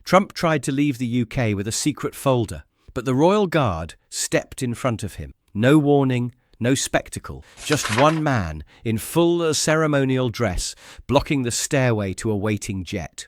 Trump tried to leave the UK with a secret folder, but the Royal Guard stepped in front of him. No warning, no spectacle, just one man in full ceremonial dress blocking the stairway to a waiting jet.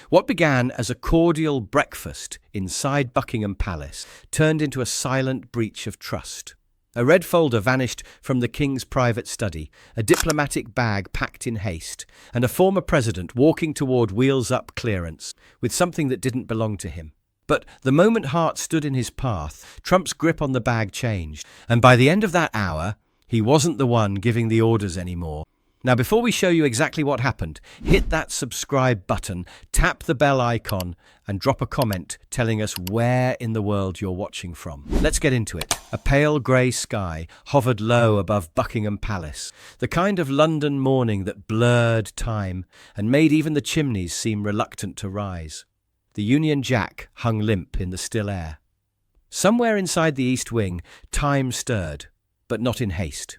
What began as a cordial breakfast inside Buckingham Palace turned into a silent breach of trust. A red folder vanished from the King's private study, a diplomatic bag packed in haste, and a former president walking toward wheels-up clearance with something that didn't belong to him. But the moment Hart stood in his path, Trump's grip on the bag changed, and by the end of that hour, he wasn't the one giving the orders anymore. Now, before we show you exactly what happened, hit that subscribe button, tap the bell icon, and drop a comment telling us where in the world you're watching from. Let's get into it. A pale grey sky hovered low above Buckingham Palace, the kind of London morning that blurred time and made even the chimneys seem reluctant to rise. The Union Jack hung limp in the still air. Somewhere inside the East Wing, time stirred, but not in haste.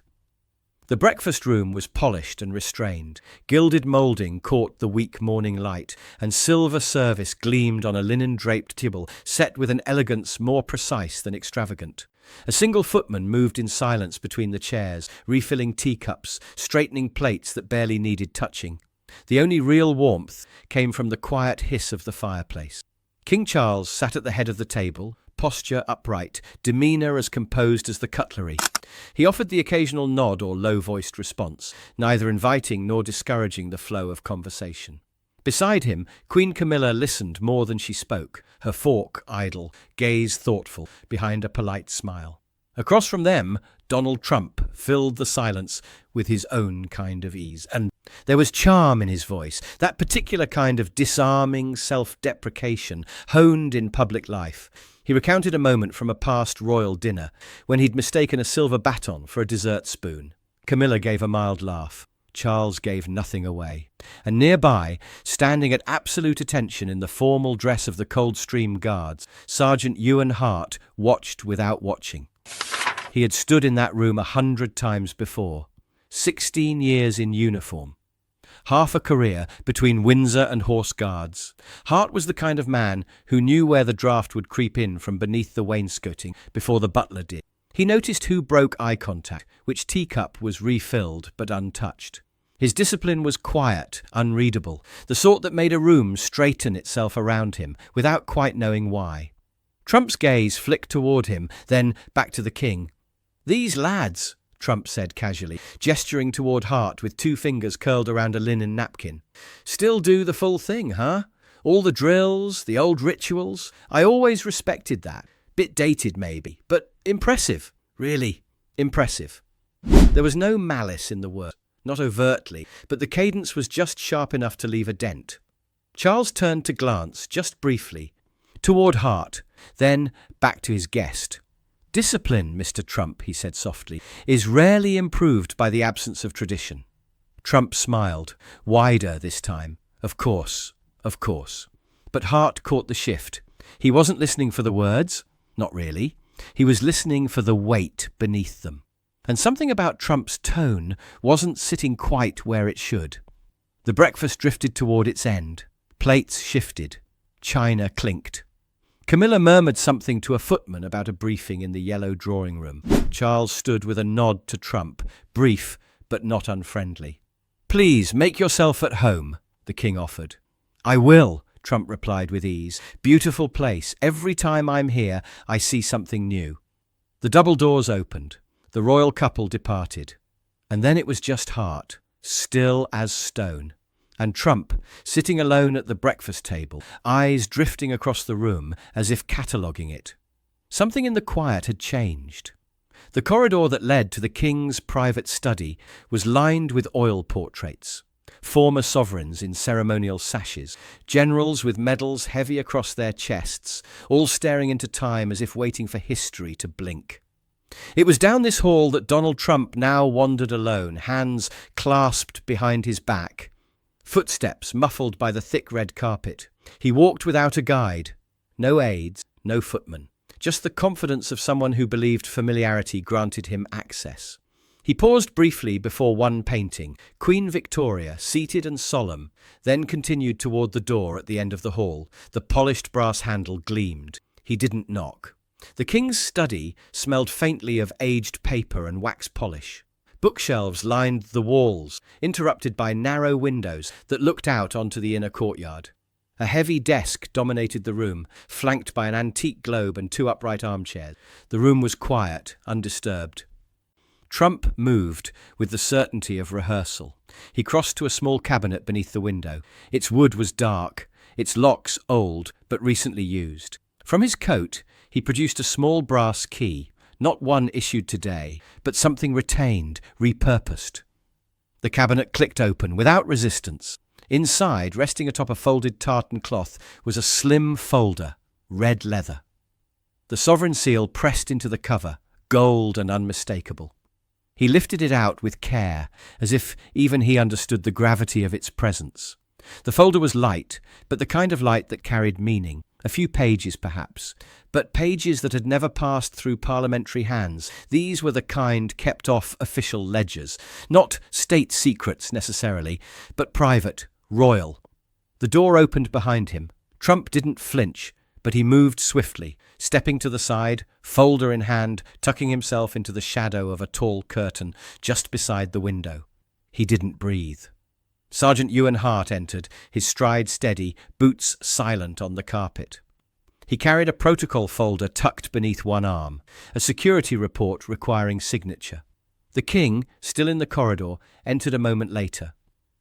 The breakfast room was polished and restrained. Gilded moulding caught the weak morning light, and silver service gleamed on a linen-draped table set with an elegance more precise than extravagant. A single footman moved in silence between the chairs, refilling teacups, straightening plates that barely needed touching. The only real warmth came from the quiet hiss of the fireplace. King Charles sat at the head of the table, posture upright, demeanour as composed as the cutlery. He offered the occasional nod or low-voiced response, neither inviting nor discouraging the flow of conversation. Beside him, Queen Camilla listened more than she spoke, her fork idle, gaze thoughtful, behind a polite smile. Across from them, Donald Trump filled the silence with his own kind of ease, and there was charm in his voice, that particular kind of disarming self-deprecation honed in public life. He recounted a moment from a past royal dinner when he'd mistaken a silver baton for a dessert spoon. Camilla gave a mild laugh. Charles gave nothing away. And nearby, standing at absolute attention in the formal dress of the Coldstream Guards, Sergeant Hart watched without watching. He had stood in that room 100 times before. 16 years in uniform. Half a career between Windsor and Horse Guards. Hart was the kind of man who knew where the draft would creep in from beneath the wainscoting before the butler did. He noticed who broke eye contact, which teacup was refilled but untouched. His discipline was quiet, unreadable, the sort that made a room straighten itself around him without quite knowing why. Trump's gaze flicked toward him, then back to the king. "These lads," Trump said casually, gesturing toward Hart with 2 fingers curled around a linen napkin. "Still do the full thing, huh? All the drills, the old rituals. I always respected that. Bit dated maybe, but impressive. Really impressive." There was no malice in the word, not overtly, but the cadence was just sharp enough to leave a dent. Charles turned to glance, just briefly, toward Hart, then back to his guest. "Discipline, Mr. Trump," he said softly, "is rarely improved by the absence of tradition." Trump smiled, wider this time. Of course. But Hart caught the shift. He wasn't listening for the words, not really. He was listening for the weight beneath them. And something about Trump's tone wasn't sitting quite where it should. The breakfast drifted toward its end. Plates shifted. China clinked. Camilla murmured something to a footman about a briefing in the yellow drawing room. Charles stood with a nod to Trump, brief but not unfriendly. "Please, make yourself at home," the king offered. "I will," Trump replied with ease. "Beautiful place. Every time I'm here, I see something new." The double doors opened. The royal couple departed. And then it was just Hart, still as stone, and Trump, sitting alone at the breakfast table, eyes drifting across the room as if cataloguing it. Something in the quiet had changed. The corridor that led to the king's private study was lined with oil portraits. Former sovereigns in ceremonial sashes, generals with medals heavy across their chests, all staring into time as if waiting for history to blink. It was down this hall that Donald Trump now wandered alone, hands clasped behind his back. Footsteps muffled by the thick red carpet. He walked without a guide. No aides, no footman. Just the confidence of someone who believed familiarity granted him access. He paused briefly before one painting, Queen Victoria, seated and solemn, then continued toward the door at the end of the hall. The polished brass handle gleamed. He didn't knock. The king's study smelled faintly of aged paper and wax polish. Bookshelves lined the walls, interrupted by narrow windows that looked out onto the inner courtyard. A heavy desk dominated the room, flanked by an antique globe and two upright armchairs. The room was quiet, undisturbed. Trump moved with the certainty of rehearsal. He crossed to a small cabinet beneath the window. Its wood was dark, its locks old but recently used. From his coat, he produced a small brass key, not one issued today, but something retained, repurposed. The cabinet clicked open without resistance. Inside, resting atop a folded tartan cloth, was a slim folder, red leather. The sovereign seal pressed into the cover, gold and unmistakable. He lifted it out with care, as if even he understood the gravity of its presence. The folder was light, but the kind of light that carried meaning. A few pages, perhaps, but pages that had never passed through parliamentary hands. These were the kind kept off official ledgers, not state secrets necessarily, but private, royal. The door opened behind him. Trump didn't flinch, but he moved swiftly, stepping to the side, folder in hand, tucking himself into the shadow of a tall curtain just beside the window. He didn't breathe. Sergeant Hart entered, his stride steady, boots silent on the carpet. He carried a protocol folder tucked beneath one arm, a security report requiring signature. The king, still in the corridor, entered a moment later.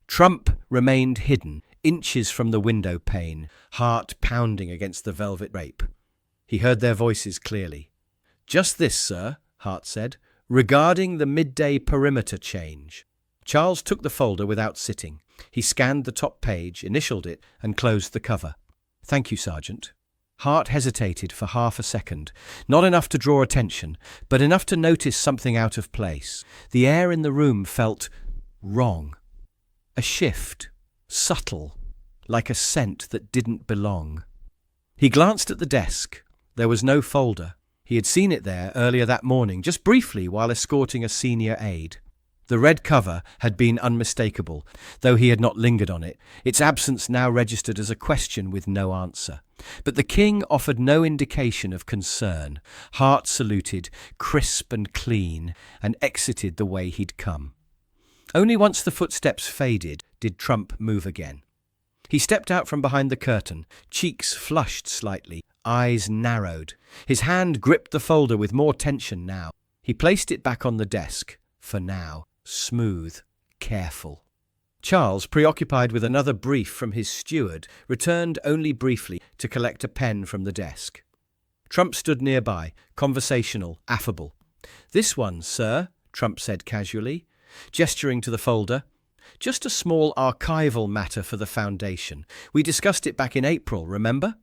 Trump remained hidden, inches from the window pane, heart pounding against the velvet drape. He heard their voices clearly. "Just this, sir," Hart said, "regarding the midday perimeter change." Charles took the folder without sitting. He scanned the top page, initialed it, and closed the cover. "Thank you, Sergeant." Hart hesitated for half a second, not enough to draw attention, but enough to notice something out of place. The air in the room felt wrong. A shift, subtle, like a scent that didn't belong. He glanced at the desk. There was no folder. He had seen it there earlier that morning, just briefly while escorting a senior aide. The red cover had been unmistakable, though he had not lingered on it. Its absence now registered as a question with no answer. But the king offered no indication of concern. Hart saluted, crisp and clean, and exited the way he'd come. Only once the footsteps faded did Trump move again. He stepped out from behind the curtain, cheeks flushed slightly, eyes narrowed. His hand gripped the folder with more tension now. He placed it back on the desk, for now. Smooth, careful. Charles, preoccupied with another brief from his steward, returned only briefly to collect a pen from the desk. Trump stood nearby, conversational, affable. "This one, sir," Trump said casually, gesturing to the folder. "Just a small archival matter for the foundation. We discussed it back in April, remember?"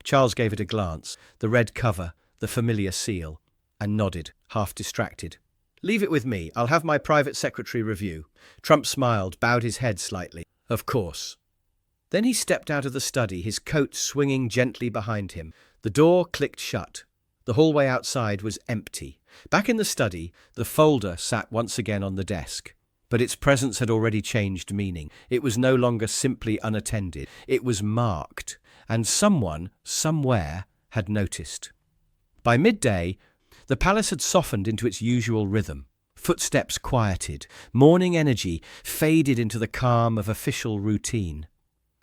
Charles gave it a glance, the red cover, the familiar seal, and nodded, half distracted. "Leave it with me. I'll have my private secretary review." Trump smiled, bowed his head slightly. "Of course." Then he stepped out of the study, his coat swinging gently behind him. The door clicked shut. The hallway outside was empty. Back in the study, the folder sat once again on the desk. But its presence had already changed meaning. It was no longer simply unattended. It was marked, and someone, somewhere, had noticed. By midday, the palace had softened into its usual rhythm. Footsteps quieted. Morning energy faded into the calm of official routine.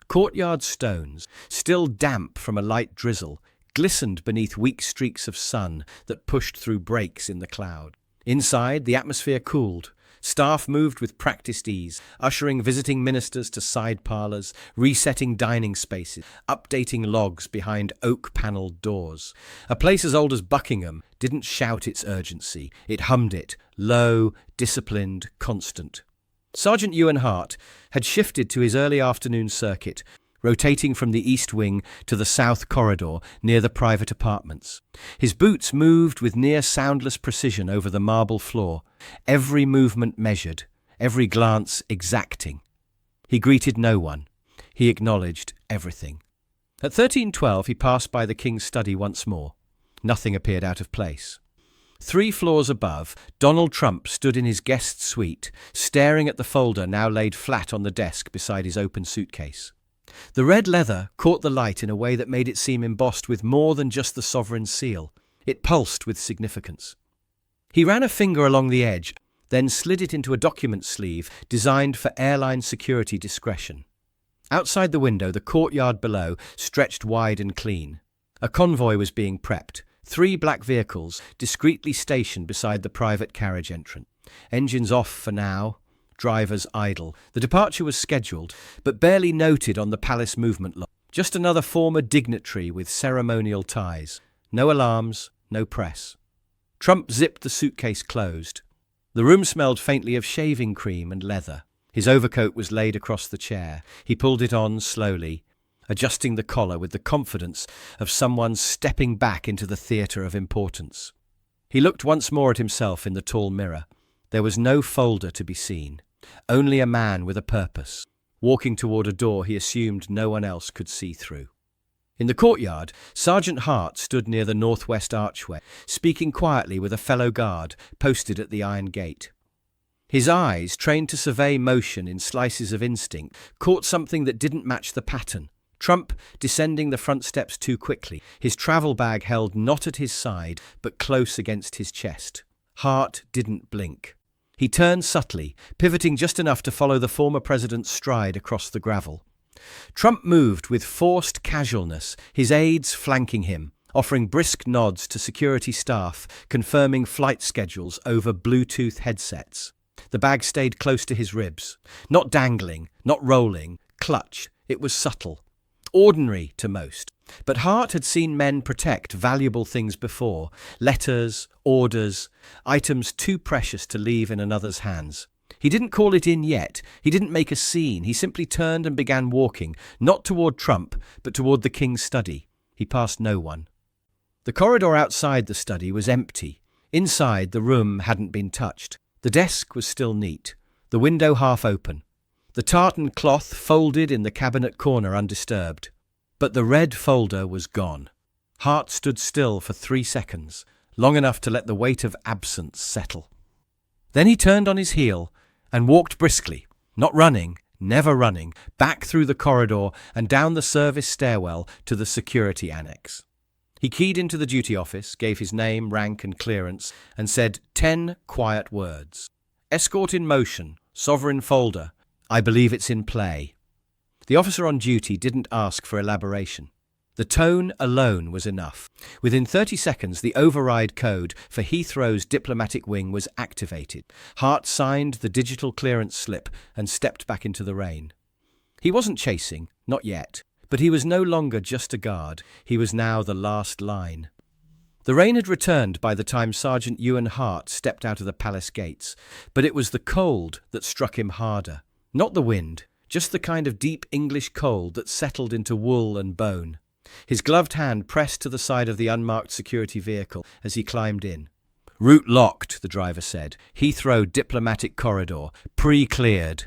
Courtyard stones, still damp from a light drizzle, glistened beneath weak streaks of sun that pushed through breaks in the cloud. Inside, the atmosphere cooled. Staff moved with practiced ease, ushering visiting ministers to side parlours, resetting dining spaces, updating logs behind oak-panelled doors. A place as old as Buckingham didn't shout its urgency. It hummed it, low, disciplined, constant. Sergeant Hart had shifted to his early afternoon circuit, rotating from the east wing to the south corridor near the private apartments. His boots moved with near-soundless precision over the marble floor, every movement measured, every glance exacting. He greeted no one. He acknowledged everything. At 13:12 he passed by the king's study once more. Nothing appeared out of place. 3 floors above, Donald Trump stood in his guest suite, staring at the folder now laid flat on the desk beside his open suitcase. The red leather caught the light in a way that made it seem embossed with more than just the sovereign's seal. It pulsed with significance. He ran a finger along the edge, then slid it into a document sleeve designed for airline security discretion. Outside the window, the courtyard below stretched wide and clean. A convoy was being prepped. 3 black vehicles discreetly stationed beside the private carriage entrance. Engines off for now, drivers idle. The departure was scheduled, but barely noted on the palace movement log. Just another former dignitary with ceremonial ties. No alarms, no press. Trump zipped the suitcase closed. The room smelled faintly of shaving cream and leather. His overcoat was laid across the chair. He pulled it on slowly, adjusting the collar with the confidence of someone stepping back into the theatre of importance. He looked once more at himself in the tall mirror. There was no folder to be seen, only a man with a purpose, walking toward a door he assumed no one else could see through. In the courtyard, Sergeant Hart stood near the northwest archway, speaking quietly with a fellow guard posted at the iron gate. His eyes, trained to survey motion in slices of instinct, caught something that didn't match the pattern. Trump descending the front steps too quickly, his travel bag held not at his side, but close against his chest. Hart didn't blink. He turned subtly, pivoting just enough to follow the former president's stride across the gravel. Trump moved with forced casualness, his aides flanking him, offering brisk nods to security staff, confirming flight schedules over Bluetooth headsets. The bag stayed close to his ribs, not dangling, not rolling, clutched. It was subtle. Ordinary to most. But Hart had seen men protect valuable things before. Letters, orders, items too precious to leave in another's hands. He didn't call it in yet. He didn't make a scene. He simply turned and began walking, not toward Trump, but toward the king's study. He passed no one. The corridor outside the study was empty. Inside, the room hadn't been touched. The desk was still neat, the window half open. The tartan cloth folded in the cabinet corner undisturbed. But the red folder was gone. Hart stood still for 3 seconds, long enough to let the weight of absence settle. Then he turned on his heel and walked briskly, not running, never running, back through the corridor and down the service stairwell to the security annex. He keyed into the duty office, gave his name, rank and clearance, and said 10 quiet words. Escort in motion, sovereign folder. I believe it's in play. The officer on duty didn't ask for elaboration. The tone alone was enough. Within 30 seconds, the override code for Heathrow's diplomatic wing was activated. Hart signed the digital clearance slip and stepped back into the rain. He wasn't chasing, not yet, but he was no longer just a guard. He was now the last line. The rain had returned by the time Sergeant Ewan Hart stepped out of the palace gates, but it was the cold that struck him harder. Not the wind, just the kind of deep English cold that settled into wool and bone. His gloved hand pressed to the side of the unmarked security vehicle as he climbed in. Route locked, the driver said. Heathrow diplomatic corridor. Pre-cleared.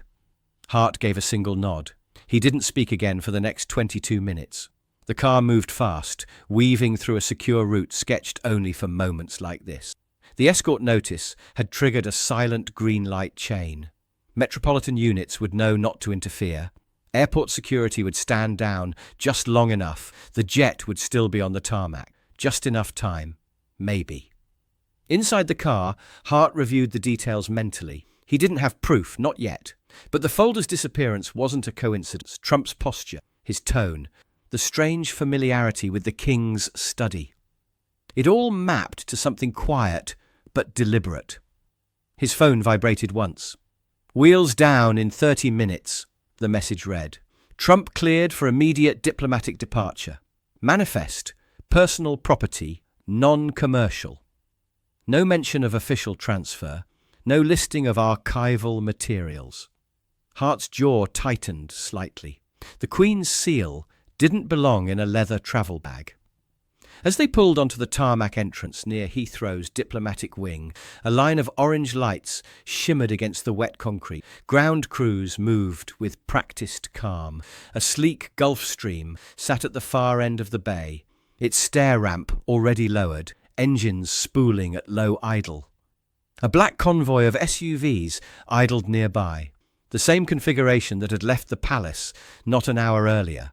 Hart gave a single nod. He didn't speak again for the next 22 minutes. The car moved fast, weaving through a secure route sketched only for moments like this. The escort notice had triggered a silent green light chain. Metropolitan units would know not to interfere. Airport security would stand down just long enough. The jet would still be on the tarmac. Just enough time. Maybe. Inside the car, Hart reviewed the details mentally. He didn't have proof, not yet. But the folder's disappearance wasn't a coincidence. Trump's posture, his tone, the strange familiarity with the king's study. It all mapped to something quiet but deliberate. His phone vibrated once. Wheels down in 30 minutes, the message read. Trump cleared for immediate diplomatic departure. Manifest, personal property, non-commercial. No mention of official transfer, no listing of archival materials. Hart's jaw tightened slightly. The Queen's seal didn't belong in a leather travel bag. As they pulled onto the tarmac entrance near Heathrow's diplomatic wing, a line of orange lights shimmered against the wet concrete. Ground crews moved with practiced calm. A sleek Gulfstream sat at the far end of the bay, its stair ramp already lowered, engines spooling at low idle. A black convoy of SUVs idled nearby, the same configuration that had left the palace not an hour earlier.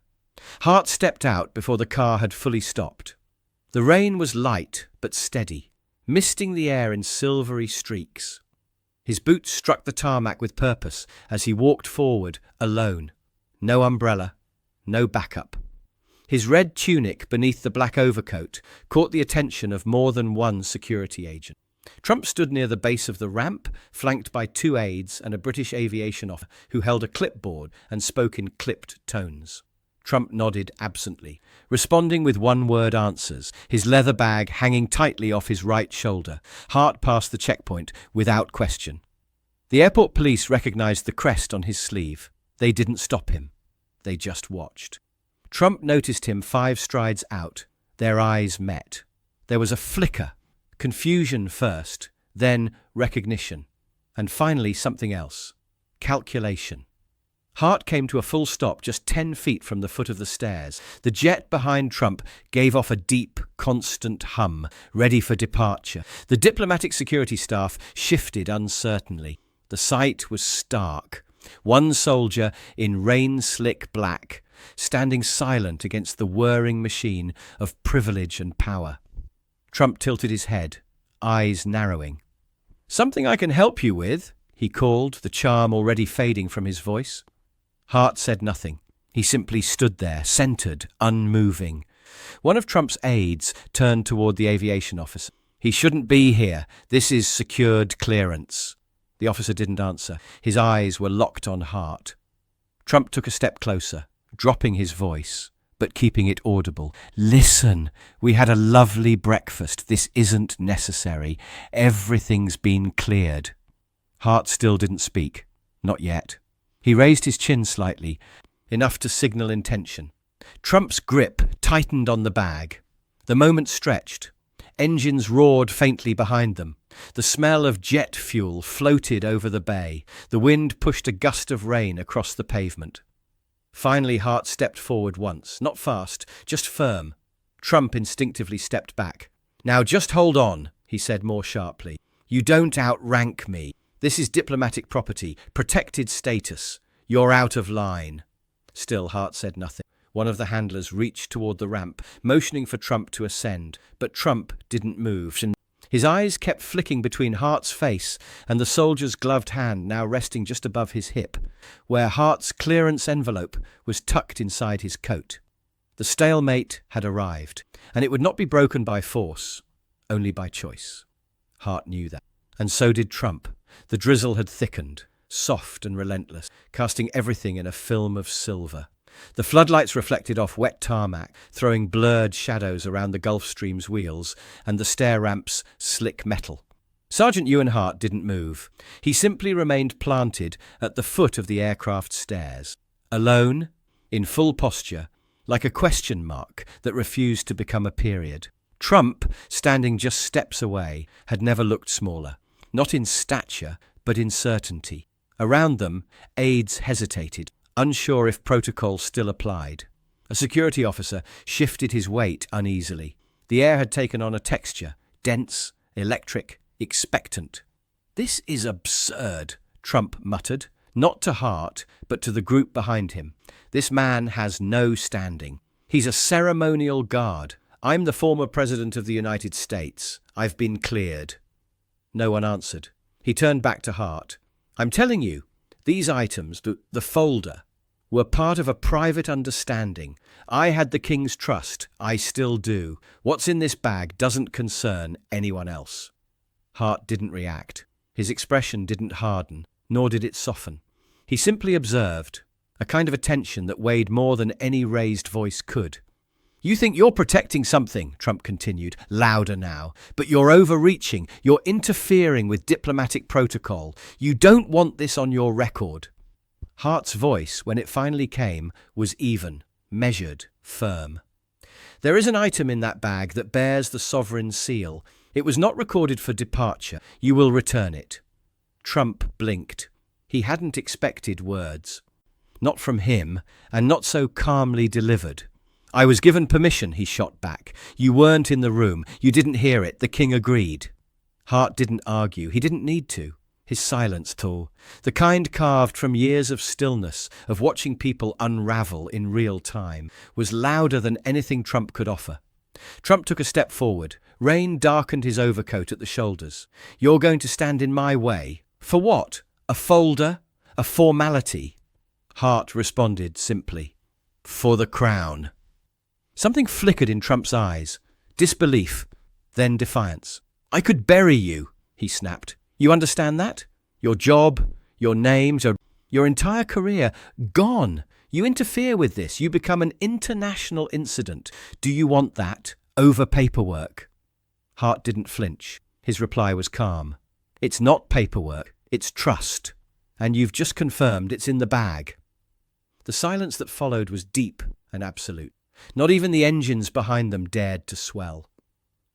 Hart stepped out before the car had fully stopped. The rain was light but steady, misting the air in silvery streaks. His boots struck the tarmac with purpose as he walked forward, alone. No umbrella, no backup. His red tunic beneath the black overcoat caught the attention of more than one security agent. Trump stood near the base of the ramp, flanked by 2 aides and a British aviation officer who held a clipboard and spoke in clipped tones. Trump nodded absently, responding with one-word answers, his leather bag hanging tightly off his right shoulder. Hart passed the checkpoint without question. The airport police recognized the crest on his sleeve. They didn't stop him. They just watched. Trump noticed him 5 strides out. Their eyes met. There was a flicker. Confusion first, then recognition, and finally something else. Calculation. Hart came to a full stop just 10 feet from the foot of the stairs. The jet behind Trump gave off a deep, constant hum, ready for departure. The diplomatic security staff shifted uncertainly. The sight was stark. One soldier in rain-slick black, standing silent against the whirring machine of privilege and power. Trump tilted his head, eyes narrowing. "Something I can help you with?" he called, the charm already fading from his voice. Hart said nothing. He simply stood there, centered, unmoving. One of Trump's aides turned toward the aviation officer. "He shouldn't be here. This is secured clearance." The officer didn't answer. His eyes were locked on Hart. Trump took a step closer, dropping his voice, but keeping it audible. "Listen, we had a lovely breakfast. This isn't necessary. Everything's been cleared." Hart still didn't speak. Not yet. He raised his chin slightly, enough to signal intention. Trump's grip tightened on the bag. The moment stretched. Engines roared faintly behind them. The smell of jet fuel floated over the bay. The wind pushed a gust of rain across the pavement. Finally, Hart stepped forward once, not fast, just firm. Trump instinctively stepped back. "Now just hold on," he said more sharply. "You don't outrank me. This is diplomatic property, protected status. You're out of line." Still, Hart said nothing. One of the handlers reached toward the ramp, motioning for Trump to ascend, but Trump didn't move. His eyes kept flicking between Hart's face and the soldier's gloved hand now resting just above his hip, where Hart's clearance envelope was tucked inside his coat. The stalemate had arrived, and it would not be broken by force, only by choice. Hart knew that. And so did Trump. The drizzle had thickened, soft and relentless, casting everything in a film of silver. The floodlights reflected off wet tarmac, throwing blurred shadows around the Gulfstream's wheels and the stair ramp's slick metal. Sergeant Ewan Hart didn't move. He simply remained planted at the foot of the aircraft stairs, alone, in full posture, like a question mark that refused to become a period. Trump, standing just steps away, had never looked smaller, not in stature, but in certainty. Around them, aides hesitated, unsure if protocol still applied. A security officer shifted his weight uneasily. The air had taken on a texture, dense, electric, expectant. "This is absurd," Trump muttered, not to Hart, but to the group behind him. "This man has no standing. He's a ceremonial guard. I'm the former president of the United States. I've been cleared." No one answered. He turned back to Hart. "I'm telling you, these items, the folder, were part of a private understanding. I had the king's trust. I still do. What's in this bag doesn't concern anyone else." Hart didn't react. His expression didn't harden, nor did it soften. He simply observed, a kind of attention that weighed more than any raised voice could. "You think you're protecting something," Trump continued, louder now, "but you're overreaching. You're interfering with diplomatic protocol. You don't want this on your record." Hart's voice, when it finally came, was even, measured, firm. "There is an item in that bag that bears the sovereign seal. It was not recorded for departure. You will return it." Trump blinked. He hadn't expected words. Not from him, and not so calmly delivered. I was given permission, he shot back. You weren't in the room. You didn't hear it. The king agreed. Hart didn't argue. He didn't need to. His silence, too, the kind carved from years of stillness, of watching people unravel in real time, was louder than anything Trump could offer. Trump took a step forward. Rain darkened his overcoat at the shoulders. You're going to stand in my way? For what? A folder? A formality? Hart responded simply. For the crown. Something flickered in Trump's eyes. Disbelief, then defiance. I could bury you, he snapped. You understand that? Your job, your names, your entire career, gone. You interfere with this. You become an international incident. Do you want that over paperwork? Hart didn't flinch. His reply was calm. It's not paperwork. It's trust. And you've just confirmed it's in the bag. The silence that followed was deep and absolute. Not even the engines behind them dared to swell.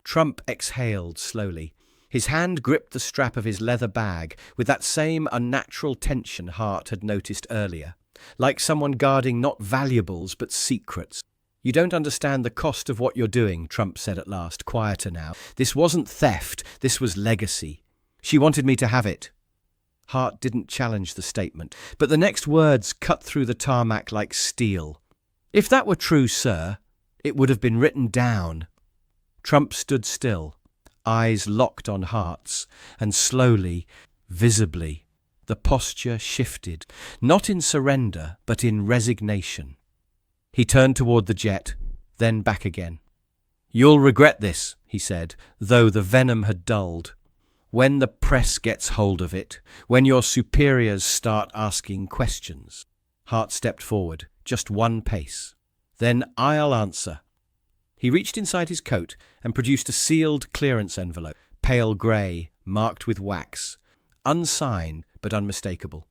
Trump exhaled slowly. His hand gripped the strap of his leather bag with that same unnatural tension Hart had noticed earlier, like someone guarding not valuables but secrets. You don't understand the cost of what you're doing, Trump said at last, quieter now. This wasn't theft, this was legacy. She wanted me to have it. Hart didn't challenge the statement, but the next words cut through the tarmac like steel. If that were true, sir, it would have been written down. Trump stood still, eyes locked on Hart's, and slowly, visibly, the posture shifted, not in surrender, but in resignation. He turned toward the jet, then back again. You'll regret this, he said, though the venom had dulled. When the press gets hold of it, when your superiors start asking questions. Hart stepped forward, just one pace. Then I'll answer. He reached inside his coat and produced a sealed clearance envelope, pale grey, marked with wax, unsigned but unmistakable.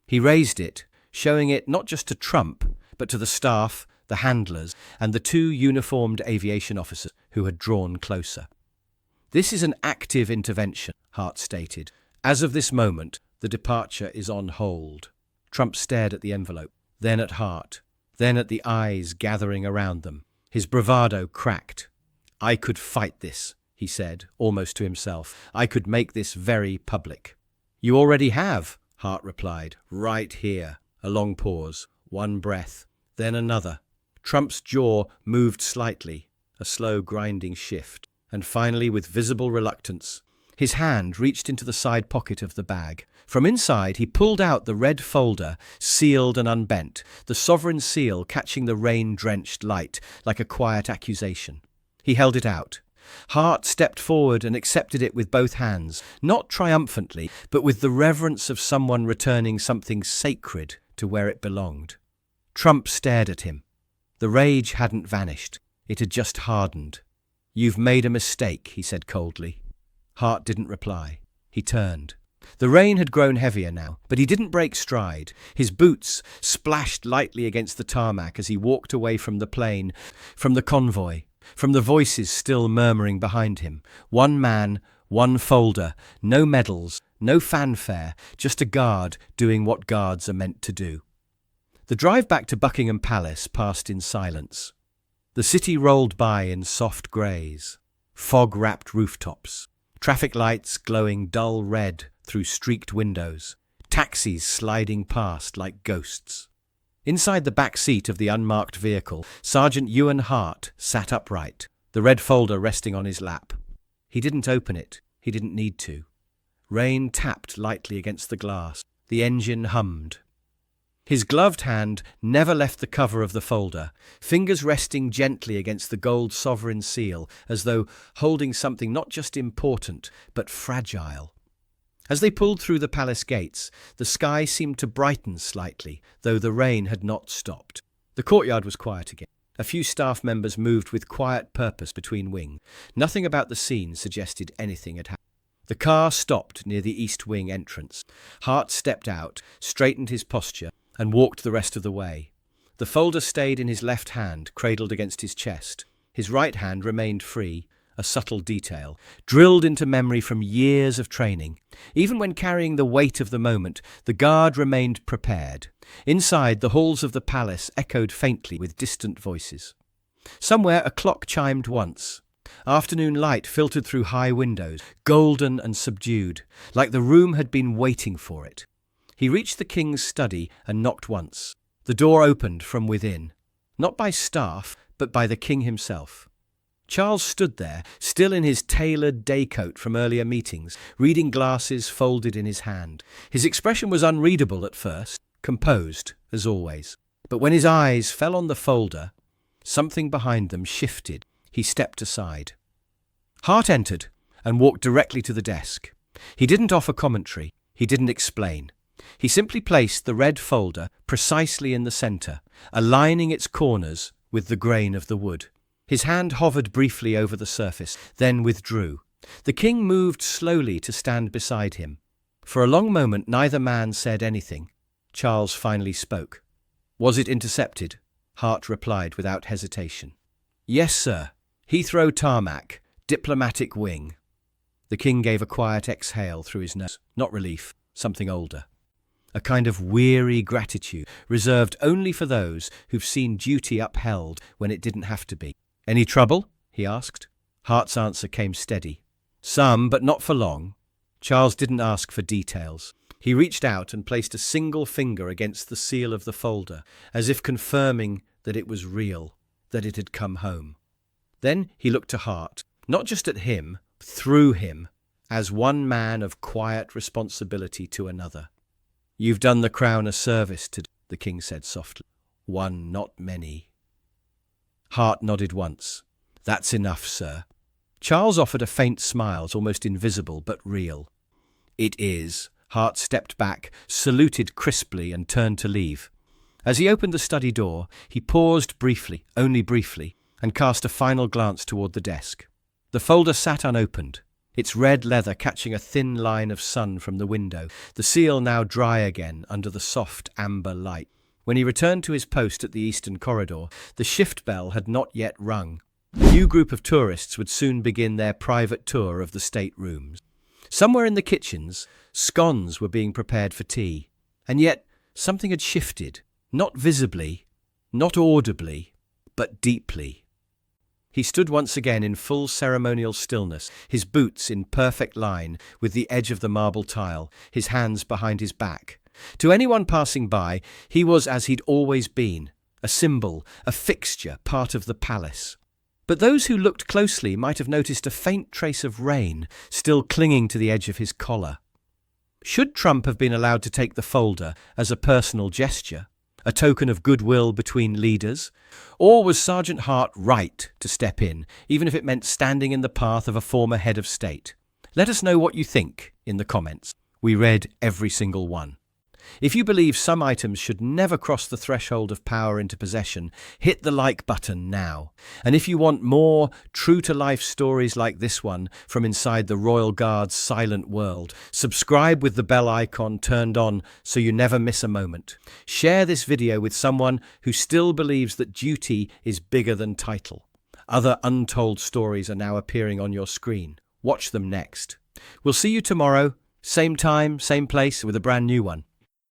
He raised it, showing it not just to Trump, but to the staff, the handlers, and the two uniformed aviation officers who had drawn closer. This is an active intervention, Hart stated. As of this moment, the departure is on hold. Trump stared at the envelope, then at Hart, then at the eyes gathering around them. His bravado cracked. I could fight this, he said, almost to himself. I could make this very public. You already have, Hart replied, right here. A long pause, one breath, then another. Trump's jaw moved slightly, a slow grinding shift, and finally, with visible reluctance, his hand reached into the side pocket of the bag. From inside, he pulled out the red folder, sealed and unbent, the sovereign seal catching the rain-drenched light like a quiet accusation. He held it out. Hart stepped forward and accepted it with both hands, not triumphantly, but with the reverence of someone returning something sacred to where it belonged. Trump stared at him. The rage hadn't vanished. It had just hardened. You've made a mistake, he said coldly. Hart didn't reply. He turned. The rain had grown heavier now, but he didn't break stride. His boots splashed lightly against the tarmac as he walked away from the plane, from the convoy, from the voices still murmuring behind him. One man, one folder, no medals, no fanfare, just a guard doing what guards are meant to do. The drive back to Buckingham Palace passed in silence. The city rolled by in soft greys, fog-wrapped rooftops, traffic lights glowing dull red through streaked windows, taxis sliding past like ghosts. Inside the back seat of the unmarked vehicle, Sergeant Ewan Hart sat upright, the red folder resting on his lap. He didn't open it. He didn't need to. Rain tapped lightly against the glass. The engine hummed. His gloved hand never left the cover of the folder, fingers resting gently against the gold sovereign seal, as though holding something not just important, but fragile. As they pulled through the palace gates, the sky seemed to brighten slightly, though the rain had not stopped. The courtyard was quiet again. A few staff members moved with quiet purpose between wings. Nothing about the scene suggested anything had happened. The car stopped near the east wing entrance. Hart stepped out, straightened his posture, and walked the rest of the way. The folder stayed in his left hand, cradled against his chest. His right hand remained free, a subtle detail, drilled into memory from years of training. Even when carrying the weight of the moment, the guard remained prepared. Inside, the halls of the palace echoed faintly with distant voices. Somewhere a clock chimed once. Afternoon light filtered through high windows, golden and subdued, like the room had been waiting for it. He reached the king's study and knocked once. The door opened from within, not by staff, but by the king himself. Charles stood there, still in his tailored day coat from earlier meetings, reading glasses folded in his hand. His expression was unreadable at first, composed, as always. But when his eyes fell on the folder, something behind them shifted. He stepped aside. Hart entered and walked directly to the desk. He didn't offer commentary. He didn't explain. He simply placed the red folder precisely in the centre, aligning its corners with the grain of the wood. His hand hovered briefly over the surface, then withdrew. The king moved slowly to stand beside him. For a long moment neither man said anything. Charles finally spoke. "Was it intercepted?" Hart replied without hesitation. "Yes, sir. Heathrow tarmac, diplomatic wing." The king gave a quiet exhale through his nose. Not relief, something older. A kind of weary gratitude, reserved only for those who've seen duty upheld when it didn't have to be. "Any trouble?" he asked. Hart's answer came steady. "Some, but not for long." Charles didn't ask for details. He reached out and placed a single finger against the seal of the folder, as if confirming that it was real, that it had come home. Then he looked to Hart, not just at him, through him, as one man of quiet responsibility to another. "You've done the crown a service today," the king said softly. "One, not many." Hart nodded once. "That's enough, sir." Charles offered a faint smile, almost invisible but real. "It is." Hart stepped back, saluted crisply, and turned to leave. As he opened the study door, he paused briefly, only briefly, and cast a final glance toward the desk. The folder sat unopened, its red leather catching a thin line of sun from the window, the seal now dry again under the soft amber light. When he returned to his post at the eastern corridor, the shift bell had not yet rung. A new group of tourists would soon begin their private tour of the state rooms. Somewhere in the kitchens, scones were being prepared for tea. And yet, something had shifted, not visibly, not audibly, but deeply. He stood once again in full ceremonial stillness, his boots in perfect line with the edge of the marble tile, his hands behind his back. To anyone passing by, he was as he'd always been, a symbol, a fixture, part of the palace. But those who looked closely might have noticed a faint trace of rain still clinging to the edge of his collar. Should Trump have been allowed to take the folder as a personal gesture, a token of goodwill between leaders? Or was Sergeant Hart right to step in, even if it meant standing in the path of a former head of state? Let us know what you think in the comments. We read every single one. If you believe some items should never cross the threshold of power into possession, hit the like button now. And if you want more true-to-life stories like this one from inside the Royal Guard's silent world, subscribe with the bell icon turned on so you never miss a moment. Share this video with someone who still believes that duty is bigger than title. Other untold stories are now appearing on your screen. Watch them next. We'll see you tomorrow, same time, same place, with a brand new one.